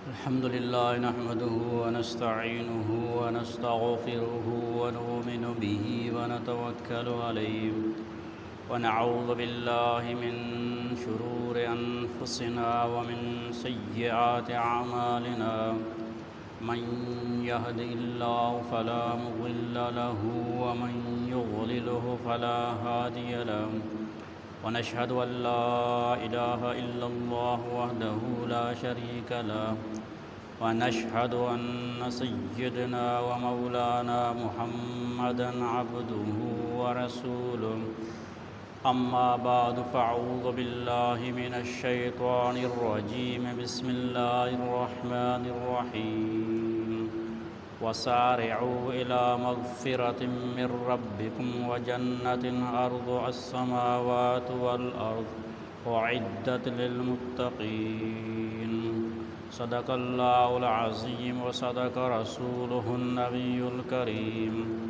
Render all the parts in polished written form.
الحمد لله نحمده ونستعينه ونستغفره ونؤمن به ونتوكل عليه ونعوذ بالله من شرور أنفسنا ومن سيئات أعمالنا من يهد الله فلا مضل له ومن يضلله فلا هادي له ونشهد أن لا إله إلا الله وحده لا شريك له ونشهد أن سيدنا ومولانا محمدًا عبده ورسوله أما بعد فأعوذ بالله من الشيطان الرجيم بسم الله الرحمن الرحيم وسارعوا إلى مغفرة من ربكم وجنة عرضها السماوات والأرض أعدت للمتقين صدق الله العظيم وصدق رسوله النبي الكريم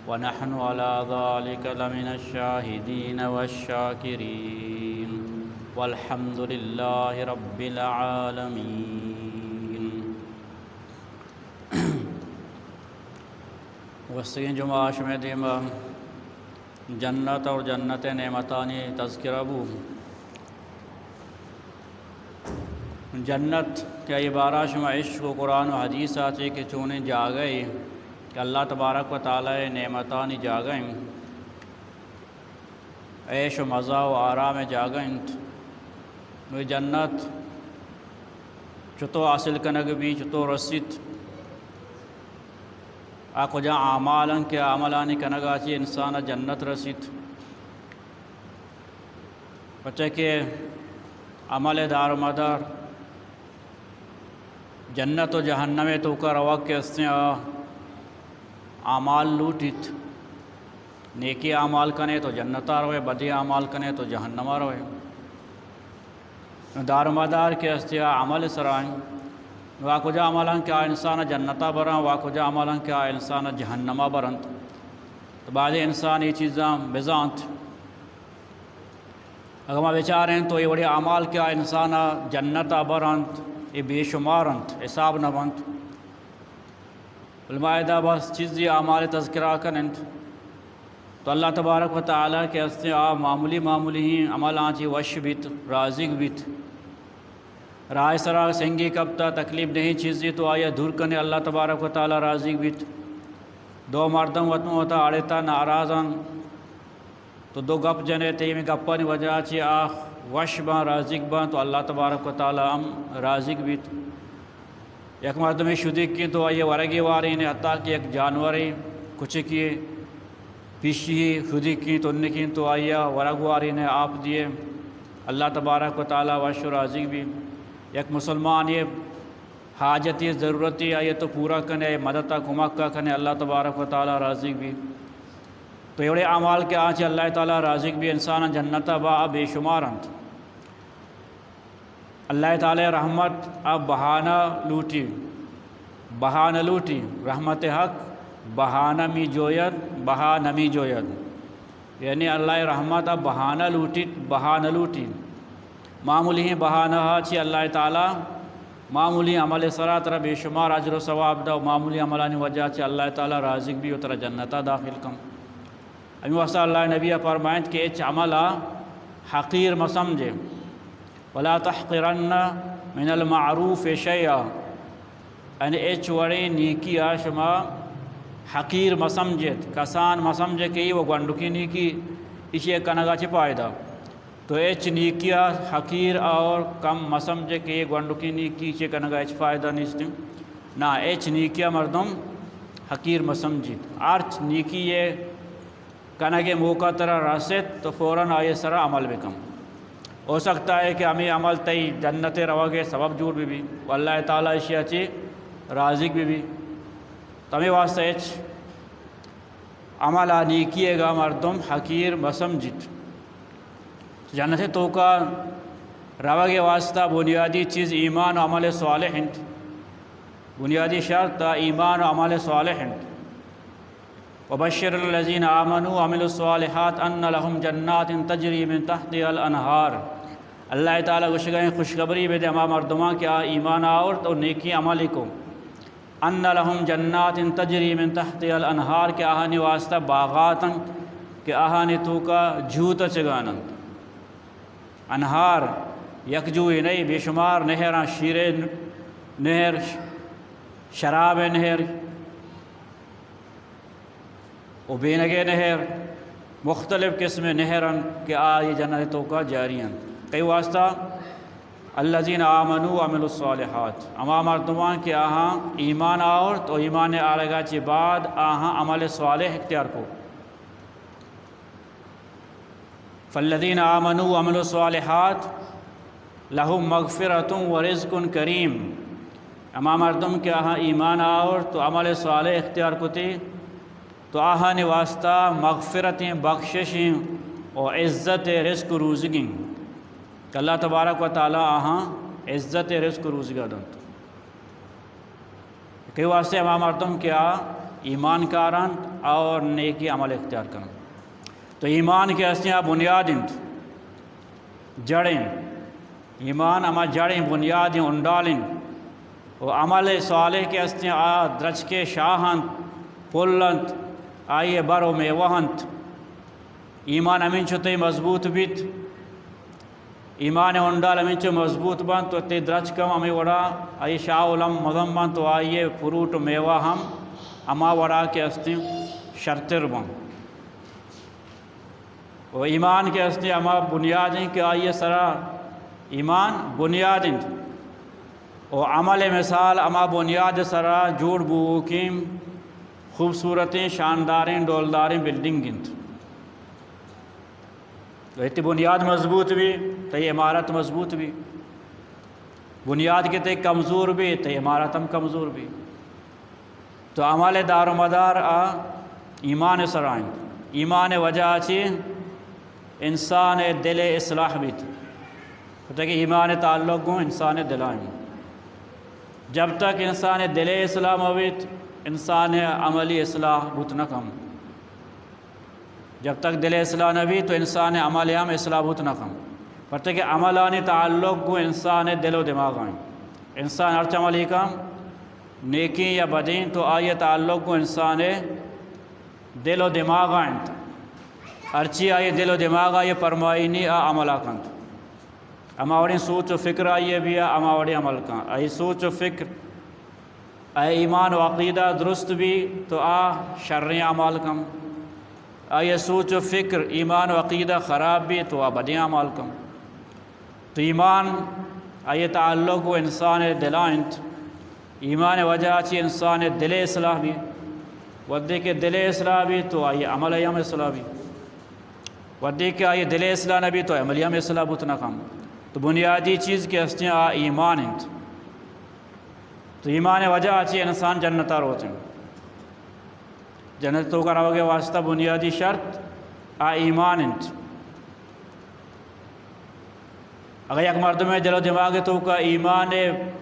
ونحن على ذلك لمن الشاهدين والشاكرين والحمد لله رب العالمين. وسین جمعہ شمع دیمہ جنت اور جنت نعمتانی تذکرہ بو جنت کیا عبارہ شمع عشق و قرآن و حدیث آتے کہ چونے جا گئے کہ اللہ تبارک و تعالی نعمتانی جا گئیں عیش و مزہ و آرام جا گئیں نو جنت چطو حاصل کنگ بھی چطو رسید آکو جا اعمالاں کے عملانی کنگا چی انسان جنت رسید بچے کہ عمل دار و مدار جنت و جہنم تو کا روا کے اسنے اعمال لوٹیت نیکی اعمال کنے تو جنتا روئے بدی اعمال کنے تو جہنمہ روئے دار و مدار کے استے عمل سرائیں واکو جا عملاں کیا انسان جنتا بران واکو جا عملاں کیا انسان جہنمہ برانت تو بعد انسان یہ چیزاں بزانت اگر ما بیچاریں تو یہ بڑی اعمال کیا انسان جنتا برانت یہ بے شمارنت حساب نہ بنت المائدہ بس چیزی اعمال تذکرہ کنند تو اللہ تبارک و تعالیٰ کے استے معمولی ہی عمل آنچی وش بیت رازق بیت رائے سرا سنگی کبتا تکلیف نہیں چیزی تو آیا دور کنے اللہ تبارک و تعالیٰ رازق بیت دو مردم وطن ہوتا آڑیتا ناراضاں تو دو گپ جنے تیمی گپانی وجہ چی وش بان رازق بان تو اللہ تبارک و تعالیٰ رازق بیت یک مردمی شدی کی تو آئیے ورگی واری نے حتیٰ کہ ایک جانوری کچھ کی پیشی شدی کی تو انہیں کی تو آئیے ورگ واری نے آپ دیے اللہ تبارک و تعالیٰ وش رازق بھی یک مسلمان یہ حاجتی ضرورتی آئیے تو پورا کنے مددہ کمکہ کنے اللہ تبارک و تعالیٰ رازق بھی تو یہ بڑے اعمال کے آنچہ اللہ تعالیٰ رازق بھی انسان جنتا با بے شمارند اللہ تعالیٰ رحمت اب بہانہ لوٹی رحمت حق بہانہ می جوید یعنی اللہ رحمت اب بہانہ لوٹی معمولی ہی بہانہ چی اللہ تعالیٰ معمولی عمل سرا ترہ بے شمار اجر و ثواب دا معمولی عملانی وجہ چی اللہ تعالیٰ رازق بھی و ترہ جنتا داخل کم امی واسطہ اللہ نبی فرمائند کہ اچ عملہ حقیر مسمجھے ولا تحقرن من المعروف شیئا یعنی اچ وڑی نیکی شما حقیر مسمجھت کسان مسمجھے کہ وہ گنڈکی نیکی اسے کنگا چی پائدہ تو اچ نیکیا حقیر اور کم مسمجھے کہ یہ گنڈکی نیکی اسے کنگا اچ فائدہ نہیں نا اچ نیکیا مردم حقیر مسمجھت آرچ نیکی یہ کنگے موقع طرح رسد تو فوراً آئے سرا عمل بکم ہو سکتا ہے کہ ہمیں عمل تی جنت روگے سبب جور بھی واللہ تعالیٰ اشیاء چی رازق بھی تمہیں واسطہ اچ عمل نیکیے گا مردم حقیر مسمجھت جنت تو کا روگے واسطہ بنیادی چیز ایمان و عمل صالح ہند بنیادی شرط ایمان و عمل صالح ہند وبشر الذين آمنوا وعملوا الصالحات أن لهم جنات تجري من تحتها الأنهار اللہ تعالیٰ گوشگائیں خوشخبری بے دے اما مردمان کہ ایمان آورت اور نیکی عملی کو ان لہم جنات تجری من تحت الانہار کہ آہانی واسطہ باغاتاں کہ آہانی تو کا جھوتا چگانن انہار یکجوئی نہیں بے شمار نہراں شیرے نہر شراب نہر و بینگے نہر مختلف قسم نہرن کہ آئی جنتوں کا جاریاں کئی واسطہ الذین آمنوا وعملوا الصالحات اما مردمان کہ آہاں ایمان آور تو ایمان آرگا چی بعد آہاں عمل صالح اختیار کو فالذین آمنوا وعملوا الصالحات لہم مغفرۃ ورزق کریم اما مردم کہ آہاں ایمان آور تو عمل صالح اختیار کو تی تو آہاں نے واسطہ مغفرتیں بخششیں اور عزت رزق روزگیں کہ اللہ تبارک و تعالیٰ آہاں عزت رزق روزگا دنت کئی واسطے اما مردم کیا ایمان کاران اور نیکی عمل اختیار کرن تو ایمان کے ہستیاں بنیادیں جڑیں ایمان اما جڑیں بنیادیں انڈالیں و عمل صالح کے ہستیاں درج کے شاہنت پلنت آئیے برو میں وہنت ایمان امین چھتے مضبوط بیت ایمان انڈال امین چھو مضبوط بند تو تے درج کم ہمیں وڑا آئی شاہ علم مضم بند تو آئیے فروٹ میوہ ہم اما وڑا کے ہستیں شرطر بند و ایمان کے ہستیں اما بنیادیں کہ آئیے سرا ایمان بنیادیں و عمل مثال اما بنیاد سرا جوڑ بوکیم خوبصورتیں شانداریں ڈولداریں بلڈنگ گنت تو بنیاد مضبوط بھی تو یہ عمارت مضبوط بھی بنیاد کے تے کمزور بھی تو عمارت ہم کمزور بھی تو عمل دار و مدار ایمان سرائیں ایمان وجہ چی انسان دل اصلاح بھی تو کہ ایمان تعلق گوں انسان دلائیں جب تک انسان دل اصلاح مویت انسان عملی اصلاح بہت نہ کم جب تک دل اصلاح نہ بھی تو انسان عمل ہم اصلاح بہت نہ کم پرتے کہ عملانی تعلق کو انسان دل و دماغ آئیں انسان ارچ عملی کم نیکی یا بدین تو آئیے تعلق کو انسان دل و دماغ آئیں ارچی آئیے دل و دماغ آئیے پرمائنی عملہ کند اماوڑی سوچ و فکر آئیے بھی اماوڑی عمل کن آئی سوچ و فکر اے ایمان و عقیدہ درست بھی تو شرعی اعمال کم آئیے سوچ و فکر ایمان و عقیدہ خراب بھی تو بدی اعمال کم تو ایمان آئیے تعلق و انسان دلائنت ایمان وجہ چی انسان دل اصلاح بھی ودی کے دل اصلاح بھی تو آئیے عمل یم اصلاح بھی ودی کے آئیے دل اصلاح نہ بھی تو عمل یم اصلاح بہت نہ کم تو بنیادی چیز کے ہستیاں ایمان انت تو ایمان وجہ اچھی انسان جنتار ہوتے ہیں جنتوں کا رہو گے واسطہ بنیادی شرط ایمان انت اگر یک مردم دل و دماغ تو کا ایمان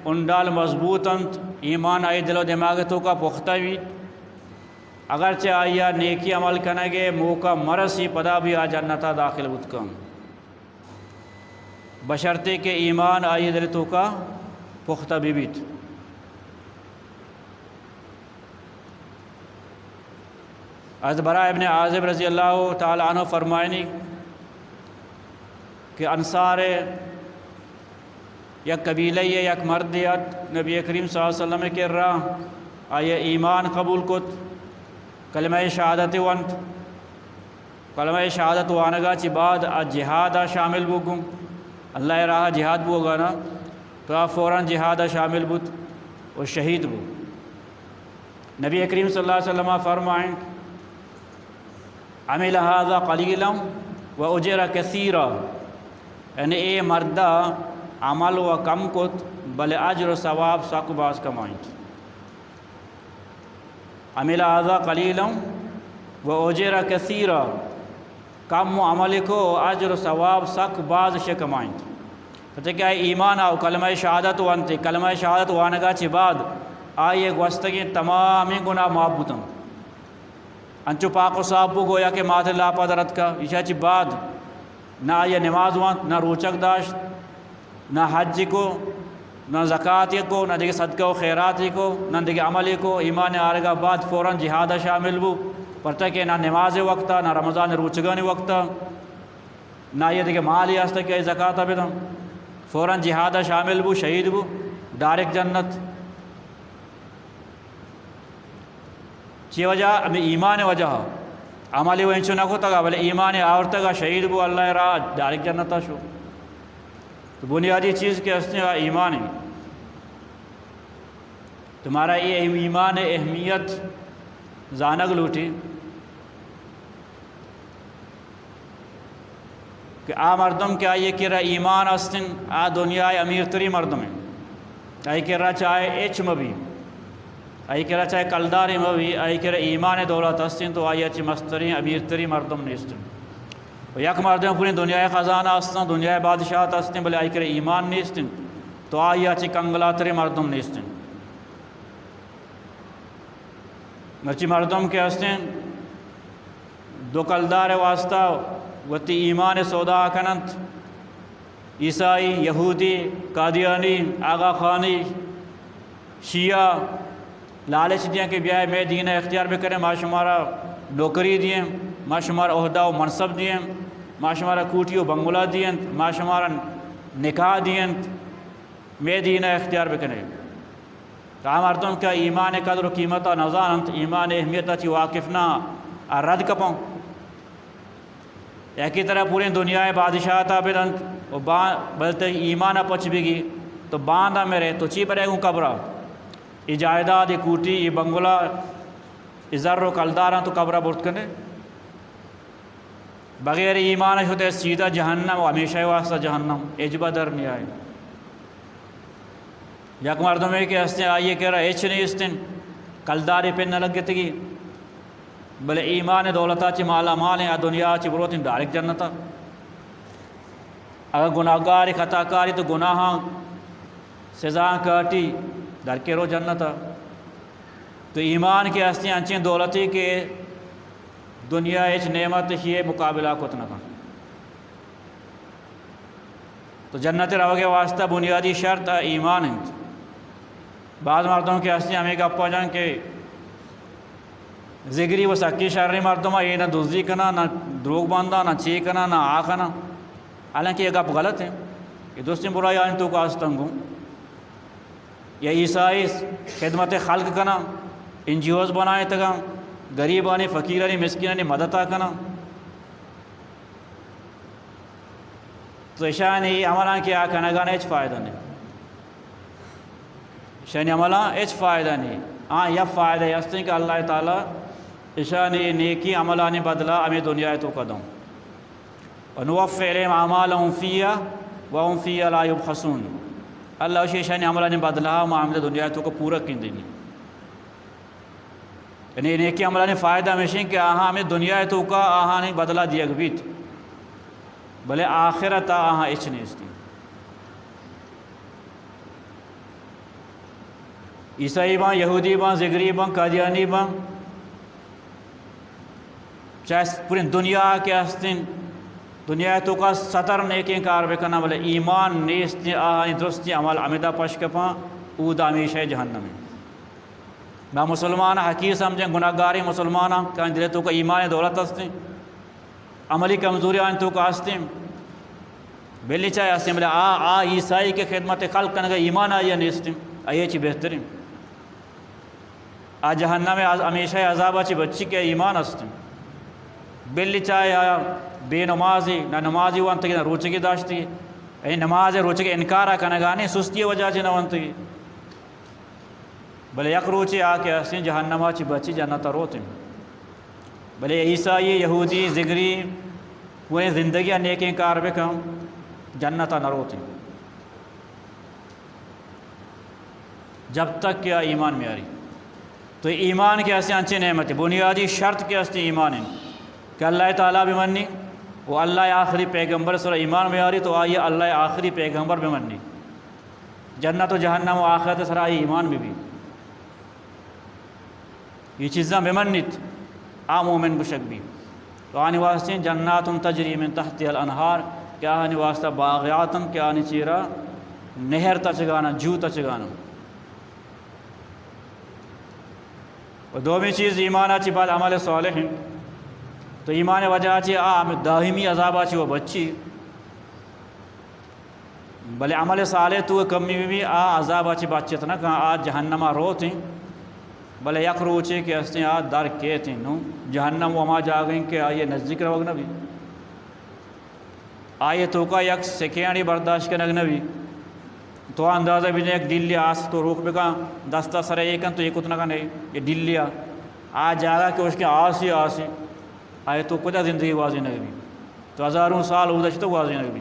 انڈال مضبوط انت ایمان آئی دل و دماغ تو کا پختہ بھی اگرچہ آیا نیکی عمل کنگے موقع مرسی پدا بھی جنتا داخل بود کم بشرطے کہ ایمان آئی دل تو کا پختہ بھی بیت حضرت براء ابن عازب رضی اللہ تعالیٰ عنہ فرمائنی کہ انصار یک قبیلہ یک مردیت نبی کریم صلی اللہ علیہ وسلم کر رہا آئیے ایمان قبول کت کلمہ شہادت وانت کلمہ شہادت وانگا چی بعد جہادہ شامل بگوں اللہ راہ جہاد بوگا نا تو فوراً جہادہ شامل بود اور شہید بو نبی کریم صلی اللہ علیہ وسلم فرمائیں عمل هذا قلیلا و اجر کثیرا یعنی اے مردہ عمل و کم کت بل اجر و ثواب ساکو باز کمائیں عمل هذا قلیلا و اجر کثیرا کم و عمل کو اجر و ثواب ساک باز سے کمائیں تو کیا ایمان آو کلمہ شہادت وانتے کلمہ شہادت وانگا چی بعد آئیے گوستگی تمامی گناہ معاف بودن انچو پاک و صاحب بو گویا کہ مات اللہ پادرت کا ایشا چی بعد نہ آئیے نماز وانت نہ روچک داشت نہ حج کو، نہ زکوٰۃ کو، نہ دیکھے صدقہ و خیرات کو، نہ دیکھے عمل کو، ایمان آرگا بعد فوراً جہاد شامل بو پرتا کہ نہ نماز وقتا، نہ رمضان روچگان وقتا، نہ یہ دیکھے مالی ہستا کہ زکوٰۃ بدم فوراً جہاد شامل بو، شہید بو، ڈائریکٹ جنت. چی وجہ ہمیں ایمان وجہ عملی وہ انچو نہ کو تگا بلے ایمان آورتگا شہید بو اللہ را ڈائریکٹ جنتا شو. تو بنیادی چیز کے ہستے ایمان ہے. تمہارا یہ ایمان اہمیت زانگ لوٹی کہ آ مردم کیا یہ کرا ایمان استن آ دنیا امیر تری مردم ہے آئی کرا چاہے ایچ مبی آئی کرا چاہے کلدار مبی آئی کرا ایمان دولت استن تو آئی اچھی مستری امیر تری مردم نیستن. یک مردم پوری دنیا خزانہ استن دنیا بادشاہت استن بلے آئی کرا ایمان نیستن تو آئی اچھی کنگلا تری مردم نیستن. مرچی مردم کے استن دو کلدار واسطہ وتی ایمان سودا کنند عیسائی، یہودی، قادیانی، آغا خانی، شیعہ لالچ دیں کہ بیائے میں دین اختیار بھی کریں، ما شمارا نوکری دیں، ما شمارا عہدہ و منصب دیں، ما شمارا کوٹی و بنگلہ دیں، ما شمارا نکاح دیں، میں دین اختیار بھی کریں. تو مردم کا ایمان قدر و قیمت نزانت ایمان اہمیت چی واقفنا رد کپوں. ایکی طرح پوری دنیا بادشاہتا بدنت و بلتے ایمان پچ بگی تو باندھا میرے تو چی پڑے گوں قبرہ ای جائیداد ای کوٹی ای بنگلہ ای ذر و کلداراں تو قبرہ برت کنے بغیر ایمان ہوتے سیدھا جہنم و ہمیشہ واسطہ جہنم اجبہ در نہیں آئے. یک مردم ہے کہ ہستے آئیے کہہ رہا ایچ نہیں استن کلداری پہ نہ لگتے گی بلے ایمان دولتا چی مالا مال ہیں دنیا چی بروتیں ڈائریکٹ جنتا. اگر گناہگاری خطا کاری تو گناہاں سزا کاٹی در کے رو جنتا. تو ایمان کے ہستے انچیں دولتی کہ دنیا ایچ نعمت ہی مقابلہ کتنا کا. تو جنت رو کے واسطہ بنیادی شرط ایمان ہے. بعض مردوں کے ہستے ہمیں گپا جان کہ زگری و سکی شرری مردمہ یہ نہ دزدی کنا نہ دروغ باندھا نہ چی کنا نہ آ کنا. حالانکہ یہ گپ غلط ہے کہ دوستی برائی آئین تو کا استنگوں یا عیسائی خدمت خلق کنا این جی اوز بنائے تگا غریبانی فقیرانی مسکینانی مددہ کنا. تو اشان یہ عملان کیا کنگان ایچ فائدہ نہیں شانی عملان ایچ فائدہ نہیں. یا فائدہ ہے کہ اللہ تعالیٰ اشان نیکی عملانی بدلا ہمیں دنیا تو قدم ونوفی علیہم اعمالہم فیہا وہم فیہا لا یبخسون. اللہ اسی شانی عملانی بدلا معاملہ دنیا تو کو پورا کن دینی. یعنی نیکی عملانی فائدہ ہمیشہ کہ ہمیں دنیا تو کا نہیں بدلا دیا گبیت بلے آخرت اچ نہیں اس کی. عیسائی باں یہودی باں زگری باں قادیانی باں چاہے پوری دنیا کے ہستن دنیا تو کا سطر نیکی کار بکنا بلے ایمان نیستی درستی عمل عمیدہ پشکپاں او دامیشہ جہنم ہے. با مسلمان حقیق سمجھیں گناہگاری مسلمان کہ دلے تو کا ایمان دولت ہستیں عملی کمزوری آن تو کا ہستیں بلی چاہے ہستیں بلے عیسائی کے خدمت خلق کنگا ایمان آئیے نیستیں آئیے چی بہترین جہنم ہمیشہ عذاب چی بچی کے ایمان ہستیں بلی چاہے بے نمازی نہ نمازی وانتگی نہ روچگی داشتی یعنی نماز روچگی انکارہ کنگانی سستی وجہ چی نوانتگی بلے یک روچی آکے ہستیں جہنم چی بچی جنتا روتیں. بلے عیسائی یہودی زگری وہ زندگی نیکی کار بکم جنتا نہ روتیں جب تک کیا ایمان میں آری. تو ایمان کے ہستے انچے نعمت بنیادی شرط کے ہستے ایمان ہیں کہ اللہ تعالیٰ بھی مننی وہ اللہ آخری پیغمبر سر ایمان میں آری تو آئیے اللہ آخری پیغمبر بھی مننی جنت و جہنم و آخرت سر آئی ایمان بھی یہ چیزاں بمنت مومن بشک بھی. تو آنی واسطے جنات تجری من تحت الانہار کیا آنی واسطہ باغیاتن کیا آنی چیرہ نہر تچگانا جو تچگانا. و دومی چیز ایمان آچی بعد عمل صالح ہیں. تو ایمان وجہ چی داہمی عذاب آچی و بچی بلے عمل صالح تو کمی بھی عذاب آچی بات چیتنا کہاں آج جہنمہ روت ہیں بلے یک روچے کہ اس نے در کیت ہیں نو جہنم وما جاگیں کہ آئیے نزدیک روگ نبی آئیے تو کا یک سیکنڈی برداشت کنگ نبی تو اندازہ بھی ایک دل لیا آس تو روک بکا دستا سر ایکن تو ایک اتنا کا نہیں یہ دل لیا آج جاگا کہ اس کے آسی آئے تو کجا زندگی واضح نبی تو ہزاروں سال ہو دشتو واضح نبی.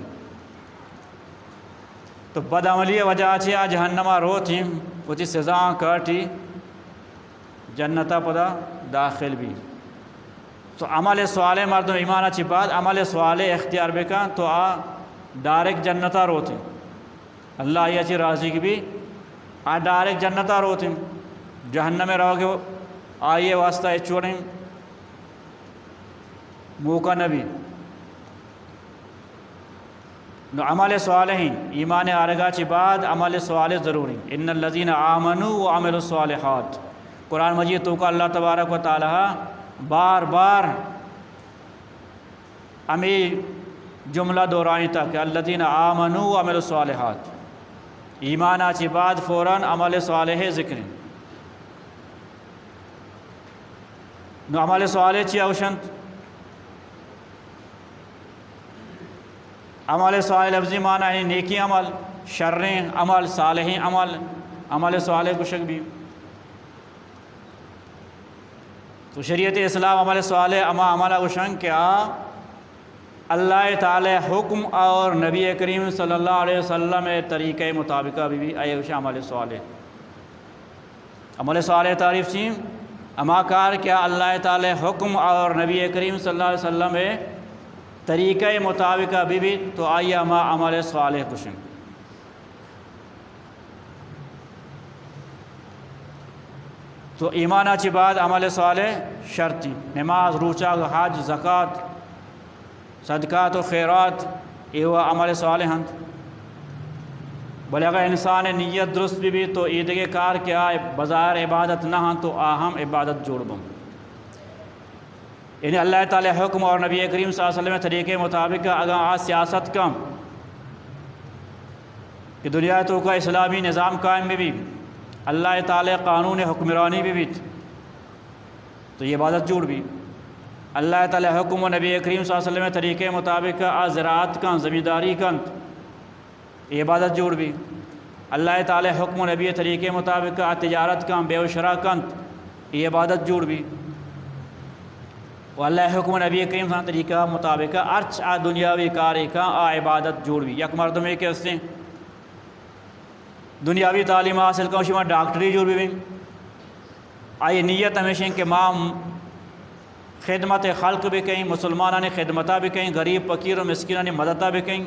تو بد عملی وجہ چی جہنمہ رو تھی وہ تھی سزا کاٹی جنتا پدا داخل بھی. تو عمل صالح مردم ایمان اچھی بات عمل صالح اختیار بکا تو ڈائریکٹ جنتا رو تھی اللہ یہ چی راضی کی بھی ڈائریکٹ جنتا رو تھی جہنم میں رہو گے آئیے واسطہ چوڑیں موقع نبی. نو عمل صالح ایمان آرگا چی بعد عمل صالح ضروری. ان الذین آمنوا وعملوا الصالحات قرآن مجید تو کا اللہ تبارک و تعالی بار بار ہمیں جملہ دورانی تھا کہ الذین آمنوا وعملوا الصالحات ایمان آچی بعد فوراً عمل صالح ذکر. نو عمل صالح چی اوشنت عمل صالح لفظی معنی ہے نیکی عمل شریں عمل صالح عمل صالح کشک بھی. تو شریعت اسلام عمل صالح عمل کشنگ کیا اللہ تعالی حکم اور نبی کریم صلی اللہ علیہ وسلم طریقۂ مطابقہ بھی آئے وش عمل صالح. عمل صالح تعریف چیم اما کار کیا اللہ تعالی حکم اور نبی کریم صلی اللہ علیہ وسلم طریقۂ مطابقہ بھی تو آئیے اما عمل صالح کشن. تو ایمان اچھی بعد عمل صالح شرطی نماز روچہ حج زکوٰۃ صدقات و خیرات یہ وہ عمل صالح ہند. بلے اگر انسان نیت درست بھی تو عید کے کار کیا بظاہر عبادت نہ ہاں تو آہم عبادت جوڑ بم. یعنی اللہ تعالی حکم اور نبی کریم صلی اللہ علیہ وسلم طریقے مطابق اگر سیاست کم کہ دنیا تو کا اسلامی نظام قائم بھی اللہ تعالی قانون حکمرانی بھی تو یہ عبادت جوڑ بھی. اللہ تعالی حکم و نبی کریم صلی اللہ علیہ وسلم طریقے مطابق زراعت کا زمینداری کا یہ عبادت جوڑ بھی. اللہ تعالی حکم و نبی طریقے مطابق تجارت کا بے و شرا کن یہ عبادت جوڑ بھی. و اللہ حکم و نبی کریم صلی اللہ علیہ وسلم طریقہ مطابق ارچ دنیاوی کاری کا عبادت جوڑ بھی. یک مردم ہے کہ اس سے دنیاوی تعلیم حاصل کروں شما ڈاکٹری جوڑ بھی آئی نیت ہمیشہ کہ ماں خدمت خلق بھی کہیں مسلمانہ نے خدمتہ بھی کہیں غریب فقیر و مسکینہ نے مددہ بھی کہیں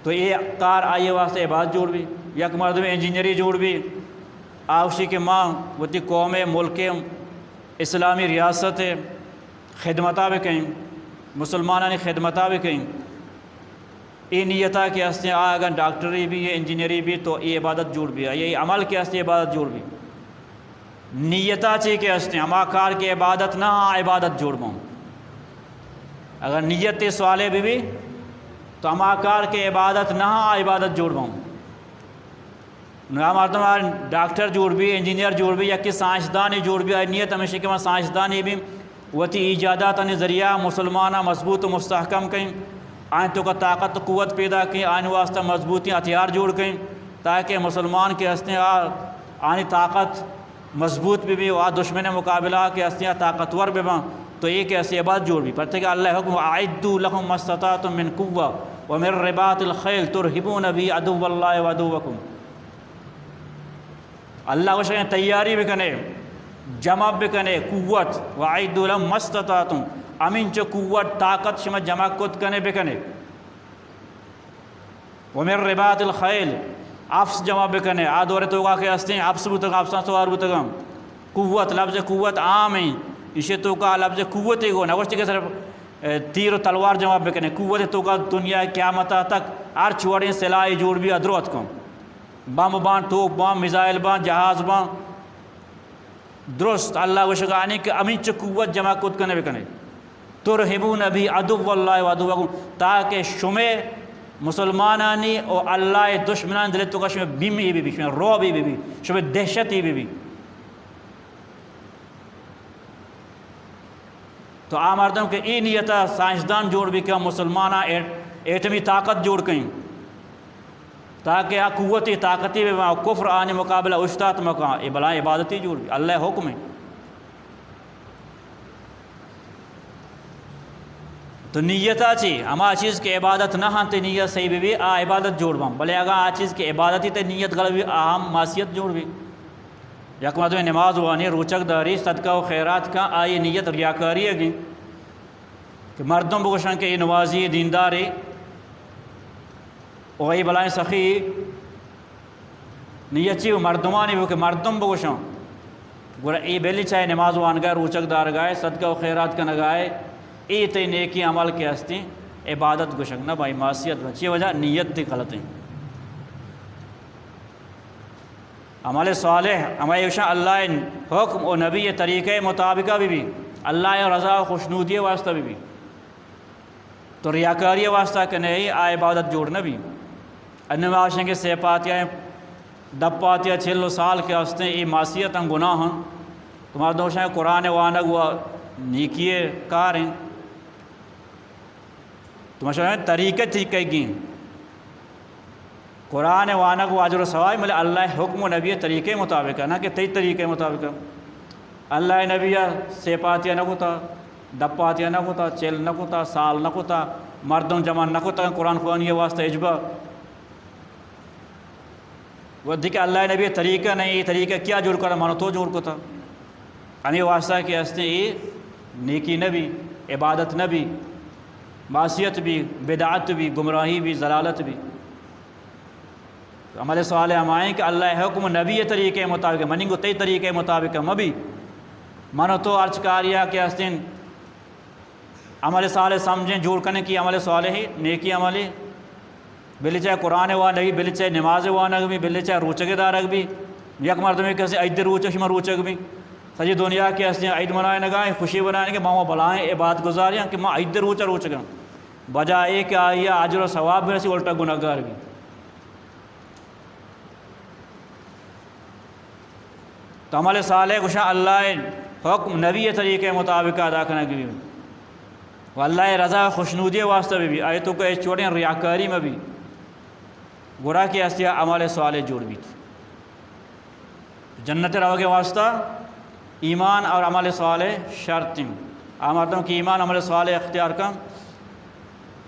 تو یہ کار آئیے واسطے عبادت جوڑ بھی. یک مردم انجینئری جوڑ بھی آوشی کے ماں وتی قوم ملک اسلامی ریاست خدمتہ بھی کہیں مسلمانہ نے خدمتہ بھی کہیں یہ نیتہ کے ہستے اگر ڈاکٹری بھی انجینئری بھی تو یہ عبادت جوڑ بھی ہے. یہ عمل کے ہستے عبادت جوڑ بھی نیتہ چی کے ہستے اما کار کے عبادت نہ عبادت جوڑ بوں. اگر نیت صالح بھی تو اما کار کے عبادت نہ عبادت جوڑ بوں. مردم ڈاکٹر جوڑ بھی انجینئر جوڑ بھی یا کہ سائنسدانی جوڑ بھی نیت ہمیشہ کہ وہاں سائنسدانی بھی وتی ایجادات ذریعہ مسلمانہ مضبوط و مستحکم کہیں آئیں تو کا طاقت قوت پیدا کہیں آئین واسطہ مضبوطی ہتھیار جوڑ کہیں تاکہ مسلمان کے ہستے آنی طاقت مضبوط بھی آ دشمن مقابلہ کے ہستیاں طاقتور بھی باں تو یہ کہ ایسی عبادت جوڑ بھی پڑھتے کہ اللہ حکم اعدوا لهم ما استطعتم من قوة ومن رباط الخیل ترہبون به عدو اللہ وعدوکم. اللہ کو شکل تیاری بھی کنے جمع بھی کنے قوت واعدوا لهم ما استطعتم امین چو قوت طاقت شما جمع کت کنے بھی کنے ومن رباط الخیل افس جمع بھی کنے آدھورے تو کہ ہستے افس بھی تگا افسان سوار بھی تگا قوت لفظ قوت عام ہیں اسے تو کا لفظ قوت ہی گو نہ وشتی کہ صرف تیر و تلوار جمع بھی کنے قوت تو کا دنیا قیامت تک ہر چوڑیں سلائی جوڑ بھی ادروت کم بم بان توپ بان میزائل بان جہاز بان درست اللہ وشگانی کہ امین چ قوت جمع کت کنے بکنے ترہبون بھی عدو اللہ و عدوکم تاکہ شمع مسلمانانی اور اللہ دشمنان دلت تو کا شمع بیمی بھی شمع روبی بھی شمع دہشتی بھی تو آمردم کہ ای نیتا سائنسدان جوڑ بھی کہ مسلمانہ ایٹمی طاقت جوڑ کہیں تاکہ آ قوتی طاقتی بھی وہاں کفر آنے مقابلہ اشتات مکان یہ بلائیں عبادتی جوڑ بھی اللہ حکم ہے تو نیتا چی ہما چیز کی عبادت نہ ہاں تے نیت صحیح بھی آ عبادت جوڑ بام بلے اگر آ چیز کی عبادتی تے نیت غلط بھی اہم معصیت جوڑ بھی یک مرتبہ نماز وانی روچک داری صدقہ و خیرات کا آئی نیت ریاکاری ہے کہ مردم بگوشن کہ یہ نوازی دینداری وہی بلائیں سخی نیت چی مردمانی بھی کہ مردم بگوشن گورا ای بیلی چاہے نماز وان گئے روچک دار گئے صدقہ و خیرات کا نگائے ای تے نیکی عمل کے ہستی عبادت گوشک نہ بھائی معصیت بچی وجہ نیت تی غلط ہیں عمل صالح ہمارے وشا اللہ حکم و نبی طریقے مطابقہ بھی اللہ رضا و خوشنودی واسطہ بھی تو ریاکاری واسطہ کہ نہیں آ عبادت جوڑنا بھی انواشیں کے سے پاتیاں دب پاتیاں 6 سال کے واسطے ای معصیت ہم گناہ ہیں تمہارا دوشیں قرآن وانگ و نیکیے کار ہیں تمہارا طریقے تھی کئی گین قرآن وانگ و اجر و ثواب ملے اللہ حکم و نبی طریقے مطابق ہے نا کہ تی طریقے مطابق اللہ نبی سے پاتیاں نہ ہوتا دب پاتیاں نہ ہوتا چل نہ ہوتا سال نہ ہوتا مردم جمع نہ ہوتا قرآن قرآن یہ واسطہ اجبا وہ دیکھے اللہ نبی طریقہ نہیں یہ طریقہ کیا جوڑ کر مانو تو جوڑ کو تھا ہمیں واسطہ کہ ہستے یہ نیکی نبی عبادت نبی معصیت بھی بدعت بھی گمراہی بھی ضلالت بھی ہمارے سوال ہم آئیں کہ اللہ حکم نبی طریقے مطابق منیں گو تی طریقے مطابق مبی منو تو عرض کاریا کہ ہستین عمل صالح سمجھیں جوڑ کرنے کی عمل صالح ہی نیکی عملی بلی چاہے قرآن وانگ بھی بلی چاہے نماز وانگ بھی بلی چاہے روچک دارگ بھی یک مردمی کسی عید روچک شما روچک بھی سجی دنیا کے ہستے عید منائے نگائیں خوشی بنائیں کہ ماں بلائیں عبادت گزاریاں کہ ماں عید روچک بجائے کہ آئیے اجر و ثواب بھی رسی الٹا گناہگار بھی تو عمل صالح گشا اللہ حکم نبی طریقے مطابق ادا کرنے کی بھی و اللہ رضا خوشنودی واسطہ بھی آیتوں کو اس چھوڑیں ریاکاری میں بھی گرا کی ہستیاں عمل صالح جوڑ بھی تھی جنت رو کے واسطہ ایمان اور عمل صالح شرط آمردوں کی ایمان عمل صالح اختیار کم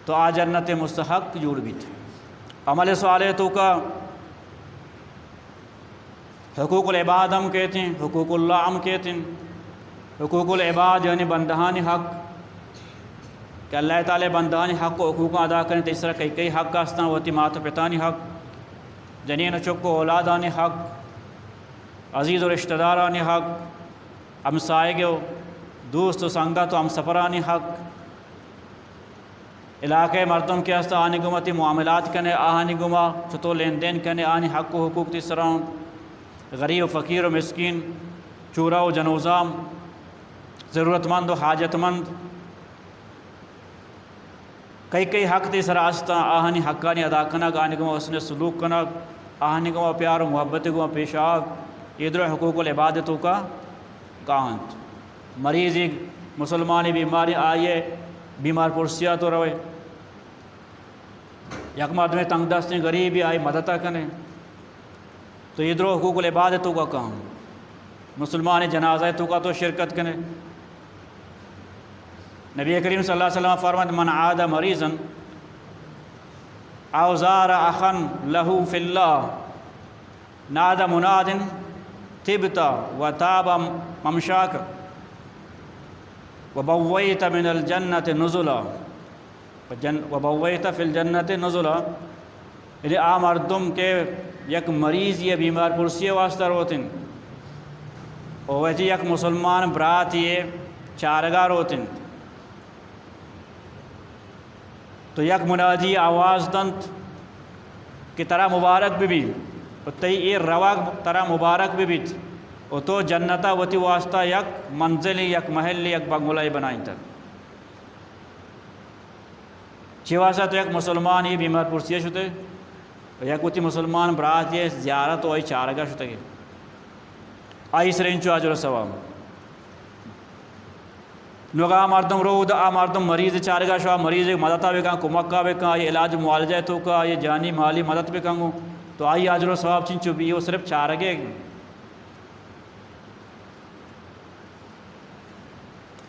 تو آ جنت مستحق جوڑ بھی تھی عمل صالح تو کا حقوق العباد ہم کہتے ہیں حقوق اللہ ہم کہتے ہیں حقوق العباد یعنی بندہانی حق کہ اللہ تعالیٰ بندہانی حق و حقوق ادا کریں تو اس طرح کئی حق کا استعمال ہوتی مات پتانی حق جنین چک و اولادانی حق عزیز و رشتہ دارانی حق ہمسائے و دوست و سنگت و ہم سفرانی حق علاقے مردم کے ہستا آنی گمتی معاملات کرنے آہانی گما چھتو لین دین کرنے آنی حق و حقوق تیس طرح غریب و فقیر و مسکین چورا و جنوزام ضرورت مند و حاجت مند کئی حق تیس راستہ آہنی حقانی ادا کنگ آہنی گما اس نے سلوک کنگ آہنی گما پیار و محبت گما پیش آگ یہ در حقوق العبادتوں کا کانت مریضی مسلمانی بیماری آئیے بیمار پرسیا تو روے یک مردمی تنگ دستی غریبی آئی مددہ کرنے تو یہ در حقوق العبادتوں کا کام مسلمان جنازہ تو کا تو شرکت کرنے نبی کریم صلی اللہ علیہ وسلم فرماتے من عاد مریضا او زار اخا له فی اللہ نادى مناد طبت وتاب ممشاک وبویت من الجنة نزلا وبویت فی الجنة نزلا یعنی آ مردم کے یک مریض یہ بیمار پرسی واسطہ روتن اور ویسے یک مسلمان برات یہ چارگاہ روتن تو یک منادی آواز دنت کہ ترا مبارک بھی و تی ای رواق ترا مبارک بھی و تو جنتا وتی واسطہ یک منزل یک محل یک بنگلہ بنائیں تر چی واسطہ تو یک مسلمان یہ بیمار پرسیہ شتے یک وتی مسلمان برات یہ زیارت و ای چارگاہ شتے گی آئی سرینچو اجر و ثواب نوگا مردم رو دا مردم مریض چارگاہ شوا مریض مددہ بکن کمکہ بکن یہ علاج معالجہ تو کا یہ جانی مالی مدد بکن گو تو آئی اجر و ثواب چنچو بھی وہ صرف چارگے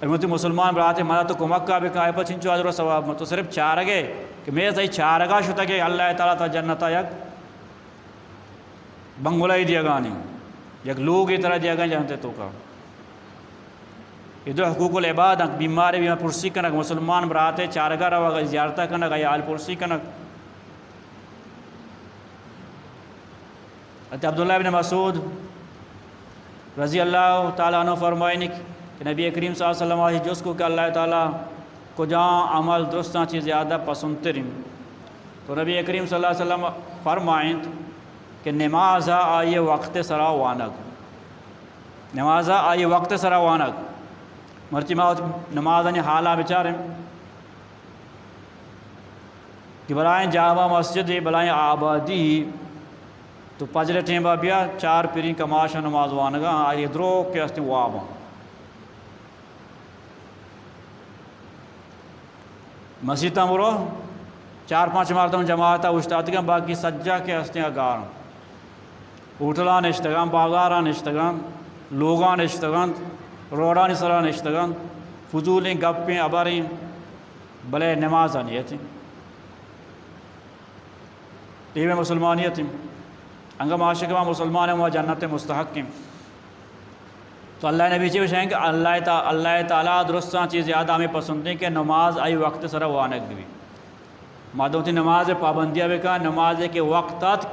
امتی مسلمان برات مدد تو کمکہ بکن آئی پر چنچو اجر و ثواب تو صرف چارگے کہ میں صحیح چارگاہ شتا کہ اللہ تعالیٰ تا جنتا یک بنگلہ ہی دیا گانی یک لوگ اس طرح دیا گئے جانتے تو کا ادھر حقوق العباد بیماری بیمار پرسی کنک مسلمان براتے چارگاہ روا زیارتہ کنک عیال پرسی کنک عبداللہ بن مسعود رضی اللہ تعالیٰ عنہ فرمائیں کہ نبی کریم صلی اللہ علیہ وسلم جس کو کہ اللہ تعالیٰ کو جہاں عمل درستاں چیز زیادہ پسند ترین تو نبی کریم صلی اللہ علیہ وسلم فرمائیں کہ نماز آئیے وقت سرا وانک نماز آئیے وقت سرا وانک مرچی ماؤت نمازانی حالہ بچاریں کہ بلائیں جامع مسجد بلائیں آبادی تو پجر ٹھیمبا بیا چار پیرین کماشا نماز وانگا آئیے درو کے استی وابا مسجدہ مرو چار پانچ مردم جماعتا اشتاتگاں باقی سجا کے استی اگارن ہوٹلان اشتگان باغاران اشتگان لوگان اشتگان روڈان سران اشتگان فضولیں گپیں ابریں بلے نماز آنیتیں تیویں مسلمانیتیں انگا معاشقہ مسلمان ہوا جنت مستحق تو اللہ نبی چیز ہیں کہ اللہ تعالیٰ درستان چیز زیادہ ہمیں پسند ہیں کہ نماز آئی وقت سرا وانک بھی مادوتی نماز پابندیاں بکا نماز کے وقتات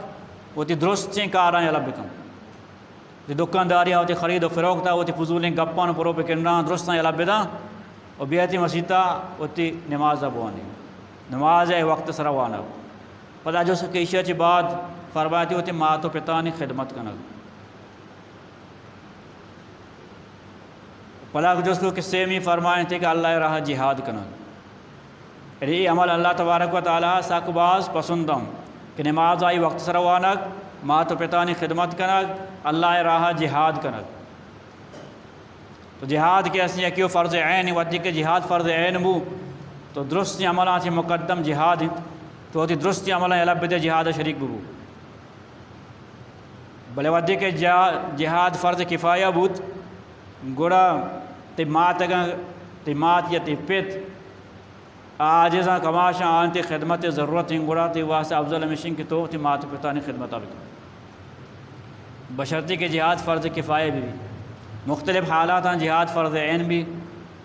ہوتی درستیں کاران یلب بکن دی دکانداریاں ہوتی خرید و فروختہ ہوتی فضولیں گپان پرو پکنران درستان یلب بدا اور بیعتی مسیطہ ہوتی نماز بوانی نماز آئی وقت سرا وانک پتہ جو سکیشہ چی بعد فرماتی ہوتی ماں تو پتانی خدمت کنگ پلا جس کو قصے میں فرمائیں تھے کہ اللہ راہ جہاد کنگ یہ عمل اللہ تبارک و تعالیٰ ساک باز پسندم کہ نماز آئی وقت سروانک ماں تو پتانی خدمت کنگ اللہ راہ جہاد کنگ تو جہاد کے اسی کیوں فرض عین ودی کے جہاد فرض عین بو تو درست عملان سے مقدم جہاد تو ہوتی درست عملان علب دے جہاد شریک بو بلے ودی کے جہاد فرض کفایہ بود گوڑا تی مات یا تی پیت آجزاں کماشاں آنتی خدمت ضرورت ہیں گوڑا تی واسطہ افضل مشین کی تو تی مات پتانی خدمت آبکن بشرطی کے جہاد فرض کفایہ بھی مختلف حالات ہیں جہاد فرض عین بھی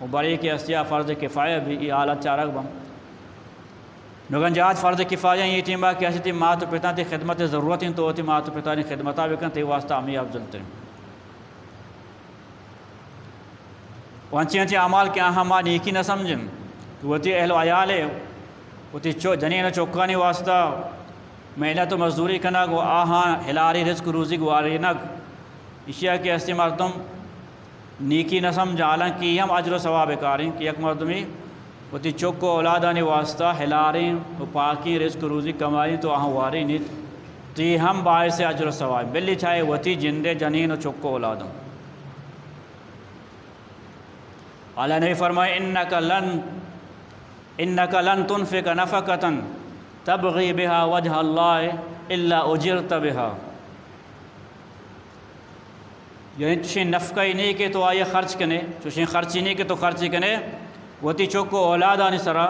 و بڑی کے اشیاء فرض کفایہ بھی یہ حالت چارک بم نگن جہاد فرض کفایہ یہ ٹیم با کہ ایسی تی مات پتان تی خدمت ضرورت ہیں تو تی مات پتانی خدمت آبکن تی واسطہ ہمیں افضل ترین وانچی اعمال کیا ہم نیکی نہ سمجھن وہ تی اہل و عیال ہے وہ تی جنین چوکانی واسطہ محنت و مزدوری کنگ و آہاں ہلاری رزق روزی گواری نگ اشیاء کے ہستی مردم نیکی نہ سمجھ حالانکہ ہم اجر و ثواب کاریں کہ یک مردمی وہ تی چوک و اولادانی واسطہ ہلاریں و پاکی رزق روزی کمائیں تو آہاں واری نیت تی ہم باعث اجر و ثواب بلی چاہے وہ تی جندے جنین و چوک و اولادوں اللہ نے فرمایا انک لن تنفق نفقۃ تبغی بها وجہ اللہ الا اجرت بها یعنی چشیں نفقہ ہی نہیں کہ تو آئیے خرچ کنے چشیں خرچی نہیں کہ تو خرچی کنے وہ تی چوکو اولادانی سرا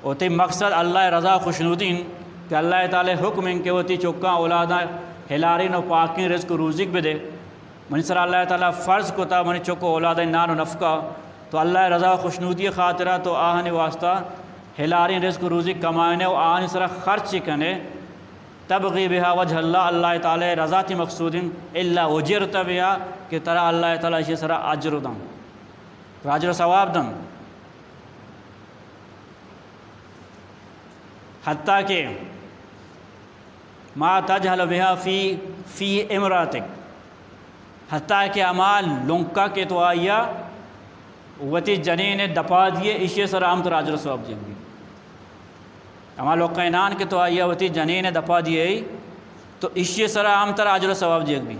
وہ تی مقصد اللہ رضا خوشنودین کہ اللہ تعالی حکم ان کہ وہ تی چوکاں اولاداں ہلارین و پاکین رزق روزق بھی دے منی سر اللہ تعالیٰ فرض کو تا منی چوکو اولاد نان و نفقہ تو اللہ رضا خوشنودی خاطرہ تو آہنی واسطہ ہلارین رزق روزی کمائنے و آہنی سر خرچ کنے تبغی بها وجہ اللہ تعالیٰ رضا تی مقصودین الا اجرت بها کہ ترہ اللہ تعالیٰ اسی سر اجر دن تو اجر و ثواب دن حتیٰ کہ ما تجہل بہا فی امراتک، حتیٰ کہ اما لنکا کے تو آیا وتی جنین دپا دیے اشی سر عام تر اجر ثواب دیں گی. اما لوکینان کے تو آیا وتی جنین دپا دیے تو اشی سر عام تر اجر ثواب دیں گی.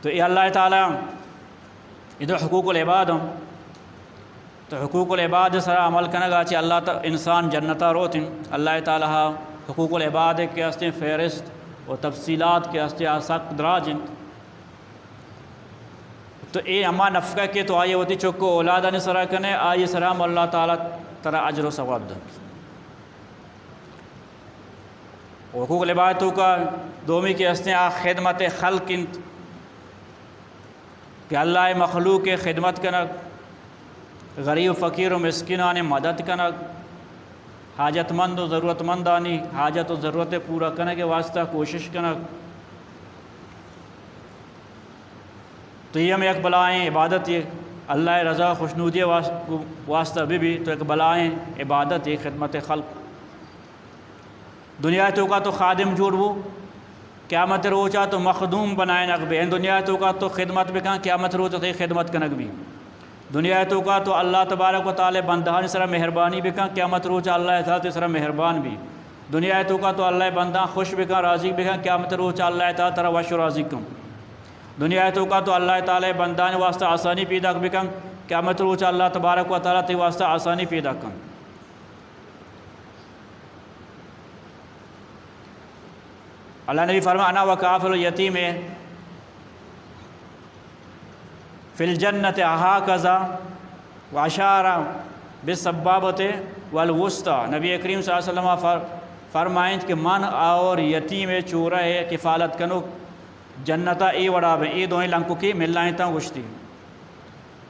تو یہ اللہ تعالیٰ ادھر حقوق العباد ہوں تو حقوق العباد سر عمل کنگا چی اللہ انسان جنتا روتیں. اللہ تعالیٰ حقوق العباد کے ہستے فہرست و تفصیلات کے ہستے سخت دراجن. تو اے اما نفقہ کے تو آئیے ہوتی چکو اولادہ نے سرا کنے آئیے سرام اللہ تعالیٰ ترا اجر و ثواب دن. حقوق العباد کا دومی کے ہستے خدمت خلق کہ اللہ مخلوق کے خدمت کنک، غریب فقیر و مسکینان مدد کنک، حاجت مند و ضرورت مندانی حاجت و ضرورت پورا کرنے کے واسطہ کوشش کنک. تو یہ ہمیں ایک بلائیں عبادت یہ اللہ رضا خوشنودی واسطہ بھی تو ایک بلائیں عبادت یہ خدمت خلق. دنیا تو کا تو خادم جوڑ وہ قیامت روچا تو مخدوم بنائے نقبے. دنیا تو کا تو خدمت بھی کہاں قیامت روچا تو خدمت کنک بھی. دنیا تو کا تو اللہ تبارک و تعالی بندہان سرا مہربانی بھی کہاں قیامت روچا اللہ تعالی سرا مہربان بھی. دنیا تو کا تو اللہ بندہ خوش بھی کہاں راضی بھی کہاں قیامت روچا اللہ تعالی ترا وش راضی کم. دنیا تو کا تو اللہ تعالی بندان واسطہ آسانی پیدا بھی کہاں قیامت روچا اللہ تبارک و تعالی تی واسطہ آسانی پیدا کم. اللہ نبی فرما انا وکافل الیتیم فی الجنت ہاکذا واشار بالسبابۃ والوسطی. نبی کریم صلی اللہ علیہ وسلم فرمائیں کہ من اور یتیم چورہ ہے کفالت کنو جنتا ای وڑا بے ای دوئیں لنکو کی ملائیں تا گشتی.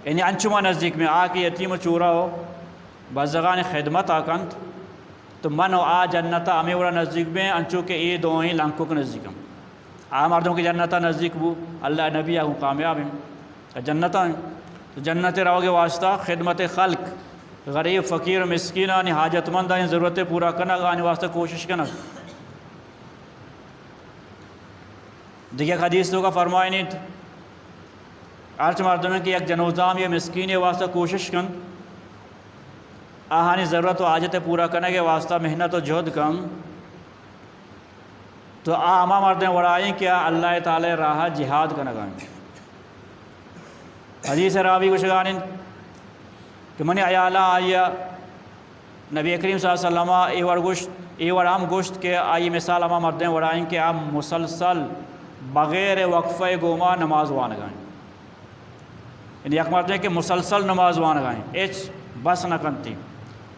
یعنی انچما نزدیک میں آ کے یتیم چورہ ہو بزغان خدمت آکند تو من و آ جنتا ہمیں وڑا نزدیک میں انچو کے ای دوئیں لنکو کے نزدیک ہم. آ مردوں کی جنتا نزدیک بو اللہ نبی آگوں کامیاب ہیں جنتا ہیں. تو جنت رہو گے واسطہ خدمت خلق غریب فقیر مسکینانی حاجت مندانی ضرورتیں پورا کرنا گانے واسطہ کوشش کرنا. دیکھیں حدیث تو کا فرمائے نہیں ارچ مردوں میں کہ ایک جنوزام یا مسکین واسطہ کوشش کن آہانی ضرورت و حاجت پورا کرنے کے واسطہ محنت و جہد کن تو آما مردیں وڑائیں کیا اللہ تعالی راہ جہاد کرنا گائیں. حدیث راوی کو شگانن کہ منی عیالہ آیا نبی کریم صلی اللہ علیہ وسلم ایور عام گوشت کے آئی مثال اما مردیں وڑائیں کہ آپ مسلسل بغیر وقفہ گوما نماز وانگائیں. یعنی یک مردیں کہ مسلسل نماز وانگائیں ایچ بس نہ کنتی.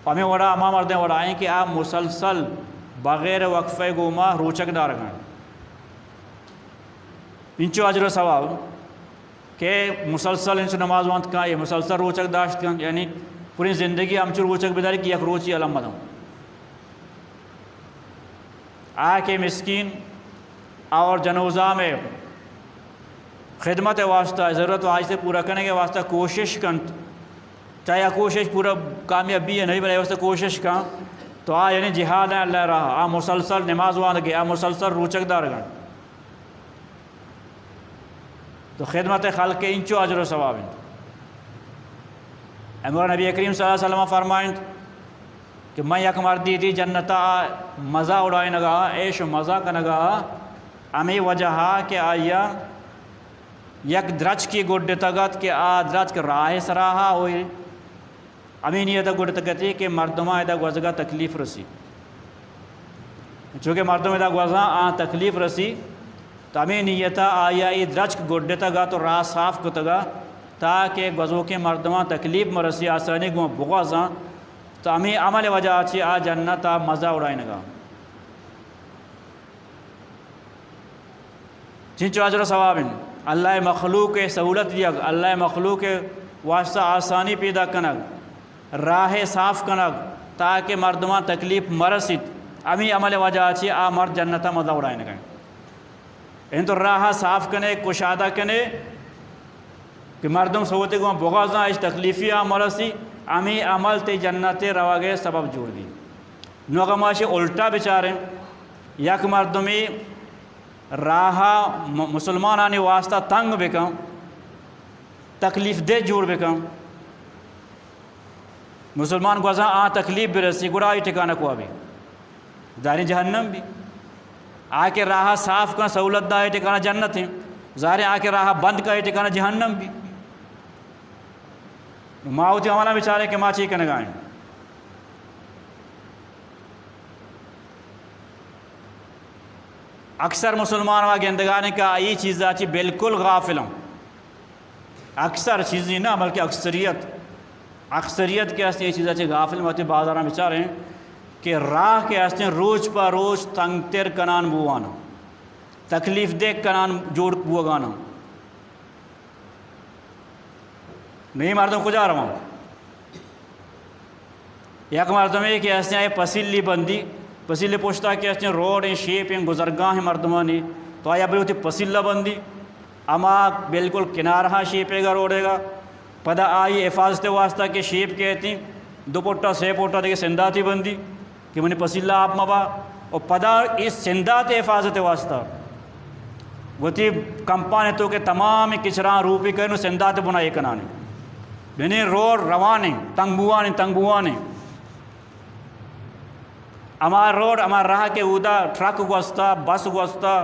ہمیں وڑا اما مردیں وڑائیں کہ آپ مسلسل بغیر وقفہ گوما روچک دار گائیں. انچو اجر و ثواب کہ مسلسل انچو نماز وانت کھائیں یہ مسلسل روچک داشت کھائیں یعنی پوری زندگی ہم چو روچک بداری کی یک روچی علم مدم. آکے مسکین اور جنوزہ میں خدمت واسطہ ضرورت و حاجت پورا کرنے کے واسطہ کوشش کن چاہے کوشش پورا کامیابی ہے نہیں بلے واسطہ کوشش کن تو یعنی جہاد ہے اللہ راہ مسلسل نماز وان گے مسلسل روچک دار گن تو خدمت خلق کے انچو اجر و ثواب ہیں. امور نبی کریم صلی اللہ علیہ وسلم فرمائیں کہ میں یک مردی تھی جنتا مزہ اڑائیں نگا عیش و مزہ کا نگا امی وجہ کہ آیا یک درچ کی گوڑ تگت کہ آ درچ کے راہ سراہا ہوئی امی نیتا گوڑ تگتی کہ مردمہ ایدہ گوزگا تکلیف رسی. چونکہ مردم ایدہ گوزگا تکلیف رسی تو امی نیتا آیا ای درچ گوڑ تگا تو راہ صاف کو تگا تاکہ گوزوں کے مردمہ تکلیف مرسی آسانی گو بغوزاں تو امی عمل وجہ آچی آ جنتا مزہ اڑائیں گا. چنچو اجر و ثواب ہیں اللہ مخلوق سہولت دیا اللہ مخلوق واسطہ آسانی پیدا کنگ راہ صاف کنگ تاکہ مردمان تکلیف مرسید امی عمل وجہ آچی آ مرد جنتا مزہ اڑائیں گا. ان تو راہ صاف کنے کشادہ کنے کہ مردم سہولتی کو بغازاں اس تکلیفی مرسی امی عمل تی جنت روا گئے سبب جوڑ دی نوغماشی الٹا بچاریں یک مردمی راہا مسلمانانی واسطہ تنگ بکن تکلیف دہ جوڑ بکن مسلمان کو ازاں تکلیف برسی گڑائی ٹھکانہ کو بھی داری جہنم بھی آ کے راہ صاف کا سہولت دا ہے ٹھکانہ جنت ہیں ظاہر آ کے راہ بند کا ہے ٹھکانہ جہنم بھی ماؤتی ہمارا بیچارے کہ ماں چی کے نگائیں اکثر مسلمان و گندگانے کا یہ چیز آچی بالکل غافل ہوں اکثر چیزیں نہ بلکہ اکثریت کے ہستے یہ چیز آچی غافل ہوتی بازاراں بیچارے ہیں کہ راہ کے ہستے روز پا روز تنگ تیر کنان بوانا تکلیف دے کنان جوڑ بوگانا نہیں مردوں کو جا رہا ہوں یک مردوں میں کہ ہستے آئے پسیلی بندی پسیلے پوچھتا کہ ہستے روڈ ہیں شیپ ہیں گزرگاہ ہیں مردمانی تو آیا بلی ہوتی پسیلہ بندی اما بالکل کنارہ شیپے گا روڑے گا پدا آئی حفاظت واسطہ کے شیپ کہتی دو پوٹا سے پوٹا دے سنداتی بندی کہ منی پسیلہ آپ مبا اور پدا اس سندات حفاظت واسطہ وہ تھی کمپانے تو کہ تمام کچران روپی کرنو سندات بنائے کنانے یعنی روڈ روانے تنگبوانے ہمار روڈ ہمار راہ کے اودا ٹرک گوستا بس گوستا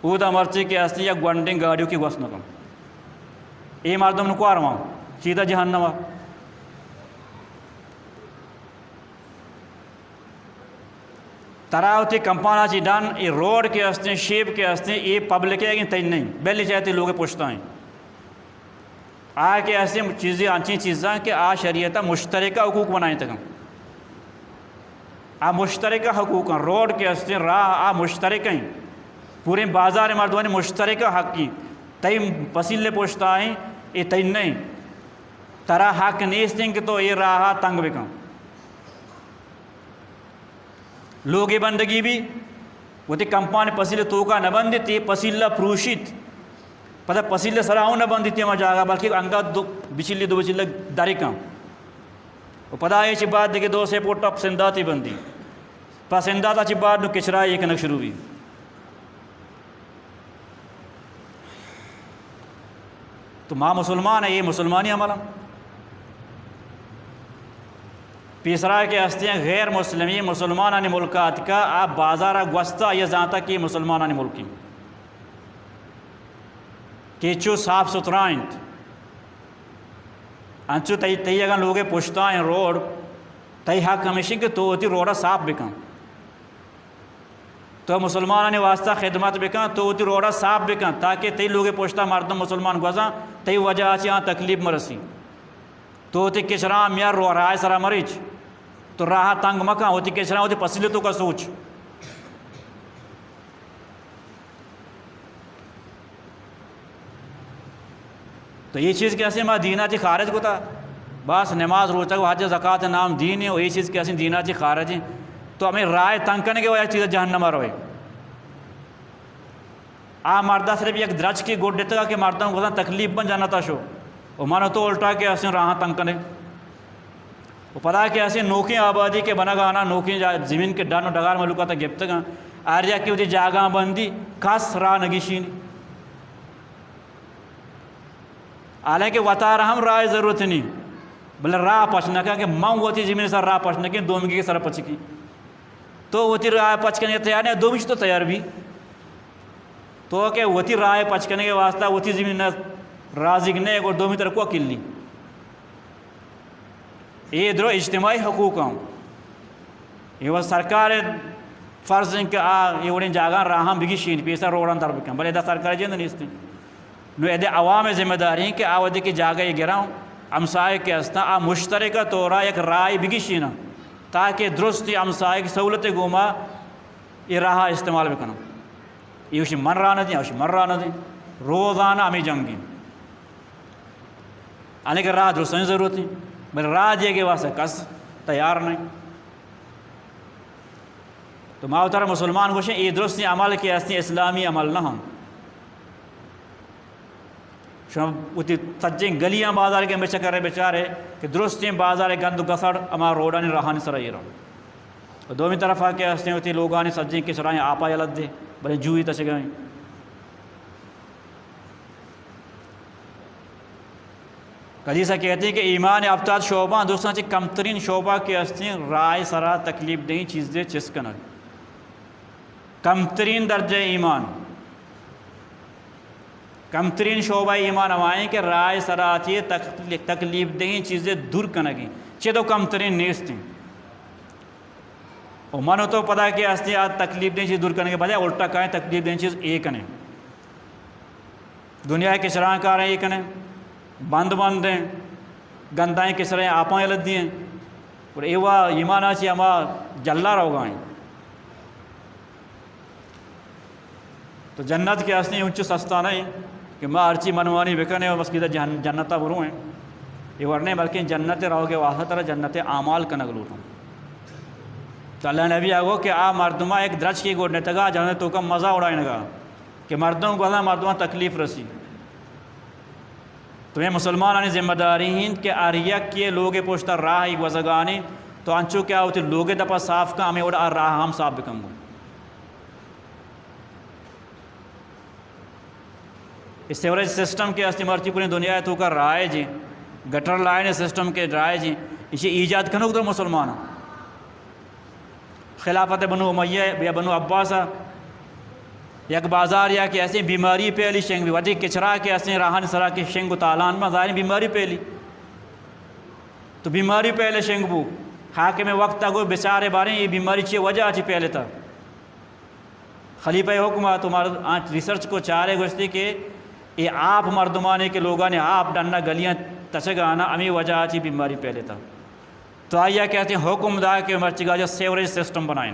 اودا مرچی کے ہستی یا گونڈنگ گاڑیوں کی گوست نکم اے مردم نکو آرواں سیدھا جہنم تراوتی کمپانا چی ڈان ای روڈ کے ہستے شیپ کے ہستے ای پبلک ہے کہ تین نہیں بیلی چاہتے لوگ پوچھتا ہیں آئے کہ ایسے چیزیں انچی چیزاں کہ آ شریعتہ مشترکہ حقوق بنائیں تکم آ مشترکہ حقوق ہیں روڈ کے ہستے راہ آ مشترک ہیں پورے بازار مردوانی مشترکہ حق کی تیم پسیلے پوچھتا ہیں یہ تین نہیں ترا حق نیستیں کہ تو یہ راہ تنگ بکن لوگی بندگی بھی وہ تی کمپانی پسیلے توکا نہ بندی تی پسیلہ پروشیت پتہ پسیلے سراؤں نہ بندی تی ما جاگا بلکہ انگا دو بچیلے داری کام وہ پدا یہ چی بات دیکھے دو سے پوٹا سنداتی بندی پس سنداتا چی بات نو کچرائی ایک نک شروع بھی تو ماں مسلمان ہے یہ مسلمانی عملہ پیسرا کے ہستیاں غیر مسلمی مسلمانانی ملکات کا آپ بازارہ گوستا یہ زانتا کہ مسلمانانی ملکی کیچو صاف ستھرائیں انچو تی اگر لوگے پوچھتا ہیں روڈ تی حق ہمیشہ کہ تو ہوتی روڈا صاف بکن تو مسلمانانی واسطہ خدمت بکن تو ہوتی روڈا صاف بکن تاکہ تی لوگے پوچھتا مردم مسلمان گوزاں تی وجہ آچی آن تکلیف مرسی تو ہوتی کچران میار رو رائے سرا مریچ تو راہ تنگ مکان ہوتی کچران ہوتی پسیلے تو کا سوچ تو یہ چیز کیسے ماں دینہ چی خارج کو تھا بس نماز روچہ کو حج زکاة نام دین ہے اور یہ چیز کیسے دینہ چی خارج ہیں تو ہمیں رائے تنگ کرنے کے وجہ چیز جہنم روئے مردہ صرف ایک درج کی گوڑ دیتا کہ مردہ کو تکلیف بن جانا تھا شو اور مانو تو الٹا کہ ایسے راہ تنگ کرنے وہ پتا کہ ایسے نوکی آبادی کے بنا گانا نوکی زمین کے ڈانو ڈگار ملوکا تھا گپتا گا آریا کی ہوتی جاگاں بندی کس راہ نگیشین حالانکہ وطا رحم رائے ضرورت نہیں بلے راہ پچنا کہ ماں ہوتی زمین سر راہ پچنا کہ دومگی کے سر پچ کی تو ہوتی راہ پچ کرنے کے تیار نہیں دومگی تو تیار بھی تو کہ ہوتی راہ پچ کرنے کے واسطہ ہوتی زمین رازگنے اور دومی طرح کو اکلی یہ ادھر اجتماعی حقوق ہوں یہ وہ سرکار فرض ہیں کہ یہ وڑیں جاگاں راہاں بگی شین پیسا روڑاں در بکن بلے دا سرکار جیند نہیں استے نو ایدے عوام ذمہ داری ہیں کہ آودے کی جاگہ یہ گراؤں امسائے کے استا مشترکہ طورا ایک رائے بگی شینا تاکہ درستی امسائے کی سہولت گوما یہ راہ استعمال بکنا یہ اسی من راہ نہ دیں اسی من راہ نہ دیں روزانہ ہمیں جنگی آنے کے راہ درستانی ضرورت ہے بل راہ دے کے واسطے کس تیار نہیں تو ماوتر مسلمان گوشیں یہ درستی عمل کے استی اسلامی عمل نہ ہم شما اتی سجیں گلیاں بازار کے بچہ کرے بیچارے کہ درست ہیں بازار گند گسڑ اما روڈانی راہانی سرائی رہا دومی طرف آ کے ہستے ہوتی لوگانی سجیں کسرائیں آپا یلد دے بلے جوئی تچ گئیں. قدیسہ کہتے ہیں کہ ایمان ابتاد شعبہ دوستان چی کم ترین شعبہ کے ہستے ہیں رائے سرا تکلیف دیں چیز دے چسکنگ. کم ترین درجہ ایمان کم ترین شعبہ ایمان ہوائیں کہ رائے سرا چی تکلیف دیں چیزیں دور کنگیں چی تو کم ترین نیستیں. اور منو تو پتا کہ ہستے آج تکلیف دیں چیز دور کرنے کے بجائے الٹا کہیں تکلیف دیں چیز ایک نے دنیا کے کسرائیں کار ہیں ایک نے بند بند ہیں گندائیں کسرائیں آپاں یلد دیں اور ایوہ ایمان آچی ہما جلہ رو گائیں. تو جنت کے ہستے انچو سستا نہیں کہ ماں ہرچی منوانی بکنے اور مسکیدہ جنتہ برو ہیں یہ ورنے بلکہ جنت رہو گے واسطہ طرح جنت اعمال کا نگلوٹ ہوں. تو اللہ نبی آگو کہ آ مردمہ ایک درج کی گوڑنے تگا جانے تو کا مزہ اڑائیں گا کہ مردوں کو مردمہ تکلیف رسی. تمہیں مسلمان آنی ذمہ داری ہیں کہ آریک کے لوگ پوشتہ راہ ایک وزگانی تو انچو کیا ہوتی لوگ دپا صاف کا ہمیں اڑا راہ ہم صاف بکم گو. اس سیوریج سسٹم کے ہستی مرچی پوری دنیا ہے تو کا رائے جی گٹر لائن سسٹم کے رائے جی اسے ایجاد کنو تو مسلمان خلافت بنو امیہ یا بنو عباسہ یک بازار یا کہ ایسے بیماری پہلی شنگ بھی وجہ کچرا کے ایسے راہن سرا کے شنگ و تالان میں ظاہر بیماری پہلی تو بیماری پہلے شنگ بو حاکم وقت تک بیچارے بارے یہ بیماری چی وجہ آچی پہلے تھا خلیفہ حکمہ تمہارا ریسرچ کو چارے گوشتی کہ یہ آپ مردمانے کے لوگانے آپ ڈننا گلیاں تچگانا امی وجہ آچی بیماری پہلے تھا. تو آئیہ کہتے ہیں حکم دا کہ مرچگا جو سیوریج سسٹم بنائیں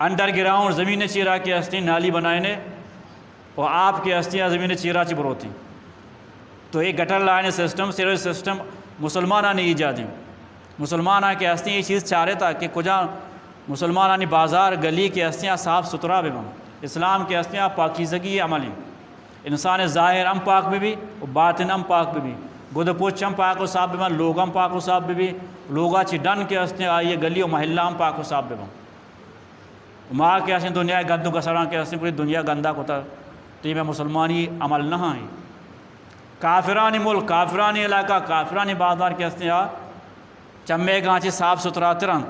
انڈر گراؤنڈ زمین چیرا کے ہستی نالی بنائیں اور آپ کے ہستیاں زمین چیرا چی بروتی. تو یہ gutter line system sewerage system مسلمانہ نے ایجاد ہیں. مسلمانہ کے ہستیاں یہ چیز چاہے تھا کہ کجا مسلمانہ نے بازار گلی کے ہستیاں صاف ستھرا بھی بن اسلام کے ہستیاں پاکیزگی عمل ہیں. انسان ظاہر ہم پاک بھی اور باطن ہم پاک بھی گود پوچھ ہم پاک و صاف بھی لوگ ہم پاک و صاف بھی لوگا چی ڈن کے ہستے آئیے گلی و محلہ ہم پاک و صاف بھی ماں کے ہستے دنیا گندوں کا سران کے ہستے پوری دنیا گندہ کو تھا. تو یہ میں مسلمانی عمل نہ ہیں. کافرانی ملک کافرانی علاقہ کافرانی بازار کے ہستے چمے گانچی صاف ستھرا ترن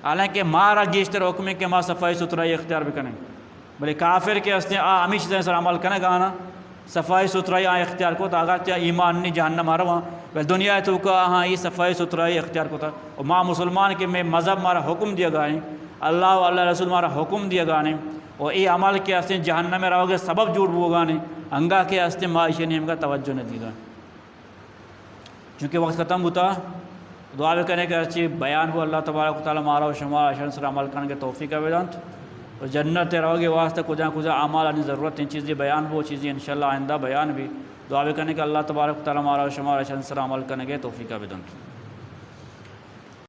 حالانکہ مارا گیشتر حکم ہے کہ ماں صفائی ستھرائی اختیار بھی کریں بلے کافر کے ہستے ہمیشہ چیزیں سر عمل کرنے گانا صفائی ستھرائی اختیار کو تھا اگر ایمان نہیں جہنم ہارا وہاں بل دنیا تو کا ہاں یہ صفائی ستھرائی اختیار کو تھا. اور ماں مسلمان کے میں مذہب مارا حکم دیا گائیں اللہ و اللہ رسول مارا حکم دیا گانے اور یہ عمل کے ہستے جہنم میں رہو گے سبب جھوٹ وہ گانے انگا کے ہستے معاشی نیم کا توجہ نہیں دی گا. چونکہ وقت ختم ہوتا دعا بھی کرنے کے اچھی بیان کو اللہ تبارک و تعالیٰ مارا و شما اشن سر عمل کرنے کے توفیق ہے ویدانت اور جنت رہو گے واسطہ کجا کجا اعمال آنی ضرورت ہیں چیزیں بیان وہ چیزیں انشاءاللہ آئندہ بیان بھی دعا بھی کرنے کے اللہ تبارک و تعالیٰ مارا و شما اشن سر عمل کرنے کے توفیق ہے ویدانت.